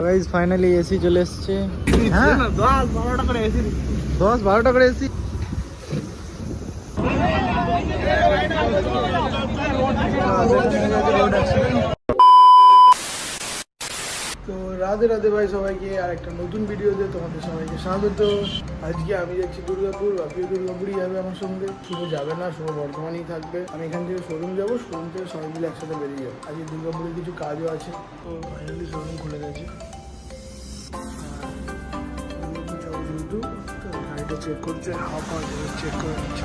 Guys finally AC চলে এসেছে। হ্যাঁ 10-12টা করে এসি, 10-12টা করে এসি। তো রাধে রাধে ভাই সবাইকে আর একটা নতুন ভিডিওতে তোমাদের সবাইকে স্বাগত। আজকে আমি যাচ্ছি দুর্গাপুর, বাপিও দুর্গাপুরই যাবে আমার সঙ্গে। শুভ যাবে না, শুভ বর্ধমানেই থাকবে। আমি এখান থেকে শোরুম যাবো, শোরুম থেকে সবাই মিলে একসাথে বেরিয়ে যাবো। আজকে দুর্গাপুরে কিছু কাজও আছে, তো ফাইনালি শোরুম খুলে গেছে। যেহেতু তো গাড়িটা চেক করছে, হাওয়া চেক করে নিচ্ছে।